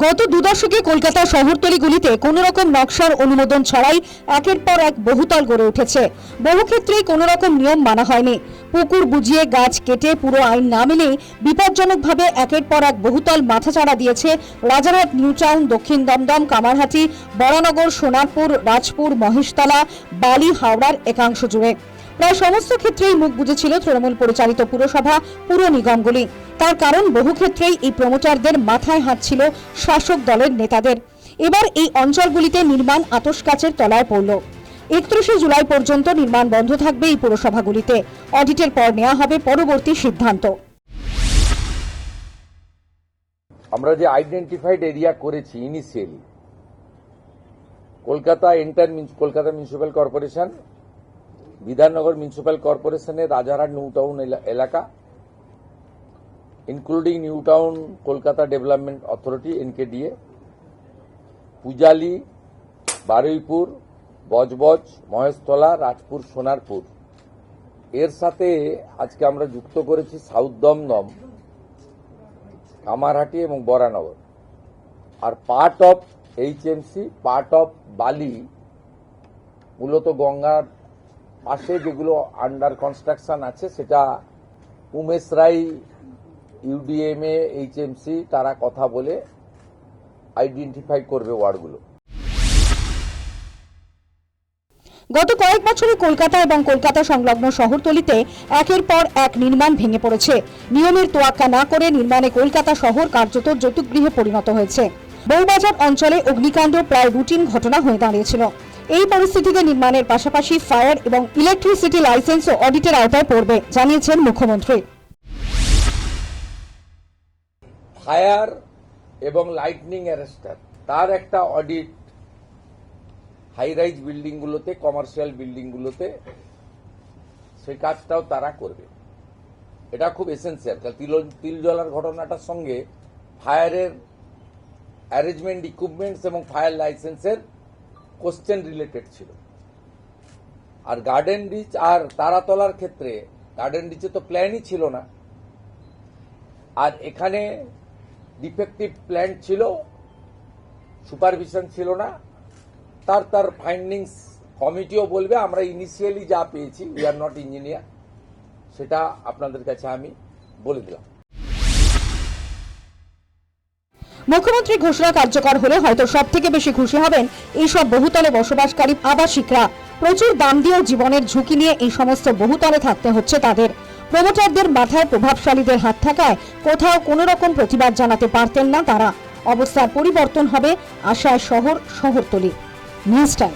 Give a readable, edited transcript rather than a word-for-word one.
গত 2 দশকে কলকাতার শহরতলিগুলিতে কোনো রকম নকশার অনুমোদন ছাড়াই একের পর এক বহুতল গড়ে উঠেছে। বহু ক্ষেত্রেই কোনো রকম নিয়ম মানা হয়নি। পুকুর বুঝিয়ে গাছ কেটে পুরো আইন না মেনে বিপজ্জনকভাবে একের পর এক বহুতল মাথাচাড়া দিয়েছে রাজারহাট, নিউ টাউন, দক্ষিণ দমদম, কামারহাটি, বরানগর, সোনারপুর, রাজপুর, মহেশতলা, বালি, হাওড়ার একাংশ জুড়ে। প্রায় সমস্ত ক্ষেত্রেই মুখ বুজেছিল তৃণমূল পরিচালিত পুরসভা, পুর নিগমগুলি। তার কারণ বহু ক্ষেত্রেই এই প্রমোটারদের মাথায় হাত ছিল শাসক দলের নেতাদের। এবার এই অঞ্চলগুলিতে নির্মাণ আতশকাচের তলায় পড়ল। 31 জুলাই পর্যন্ত নির্মাণ বন্ধ থাকবে এই পুরসভাগুলিতে। অডিটের পর নেওয়া হবে পরবর্তী সিদ্ধান্ত। আমরা যে আইডেন্টিফাইড এরিয়া করেছি initially, Kolkata municipal corporation, Bidhannagar municipal কর্পোরেশনের রাজারহাট নিউ টাউন এলাকা, including new town Kolkata development authority NKDA, Pujali, Baruipur, Budge Budge, Maheshtala, Rajpur, Sonarpur, এর সাথে আজকে আমরা যুক্ত করেছি সাউথ দমদম, কামারহাটি এবং বরানগর। আর part of HMC, part of Bally, মূলত গঙ্গার পাশে যেগুলো আন্ডার কনস্ট্রাকশন আছে, সেটা উমেশ রায়, UDMA, HMC তারা কথা বলে আইডেন্টিফাই করবে ওয়ার্ডগুলো। গত কয়েক বছরে কলকাতা এবং কলকাতা সংলগ্ন শহরতলিতে একের পর এক নির্মাণ ভেঙে পড়েছে। নিয়মের তোয়াক্কা না করে নির্মাণে কলকাতা শহর কার্যত যৌতুকগৃহে পরিণত হয়েছে। বউবাজার অঞ্চলে অগ্নিকাণ্ড প্রায় রুটিন ঘটনা হয়ে দাঁড়িয়েছিল। এই পরিস্থিতিতে নির্মাণের পাশাপাশি ফায়ার এবং ইলেকট্রিসিটি লাইসেন্সও অডিটের আওতায় পড়বে, জানিয়েছেন মুখ্যমন্ত্রী। ফায়ার এবং লাইটনিং অ্যারেস্টার তার একটা অডিট হাই রাইজ বিল্ডিংগুলোতে, কমার্শিয়াল বিল্ডিংগুলোতে, সেই কাজটাও তারা করবে। এটা খুব এসেন্সিয়াল। তিল জ্বলার ঘটনাটার সঙ্গে ফায়ারের অ্যারেঞ্জমেন্ট, ইকুইপমেন্টস এবং ফায়ার লাইসেন্সের কোশ্চেন রিলেটেড ছিল। আর গার্ডেন রিচ আর তারাতলার ক্ষেত্রে গার্ডেন রিচে তো প্ল্যানই ছিল না, আর এখানে ডিফেক্টিভ প্ল্যান ছিল, সুপারভিশন ছিল না। তার ফাইন্ডিংস কমিটিও বলবে। আমরা ইনিশিয়ালি যা পেয়েছি, উই আর নট ইঞ্জিনিয়ার, সেটা আপনাদের কাছে আমি বলে দিলাম। মুখ্যমন্ত্রী ঘোষণা কার্যকর হলে হয়তো সব থেকে বেশি খুশি হবেন এইসব বহুতলে বসবাসকারী আবাসিকরা। প্রচুর দাম দিয়েও জীবনের ঝুঁকি নিয়ে এই সমস্ত বহুতলে থাকতে হচ্ছে তাদের। প্রমোটারদের মাথায় প্রভাবশালীদের হাত থাকায় কোথাও কোনো রকম প্রতিবাদ জানাতে পারতেন না তারা। অবস্থার পরিবর্তন হবে, আশায় শহরতলি। News time.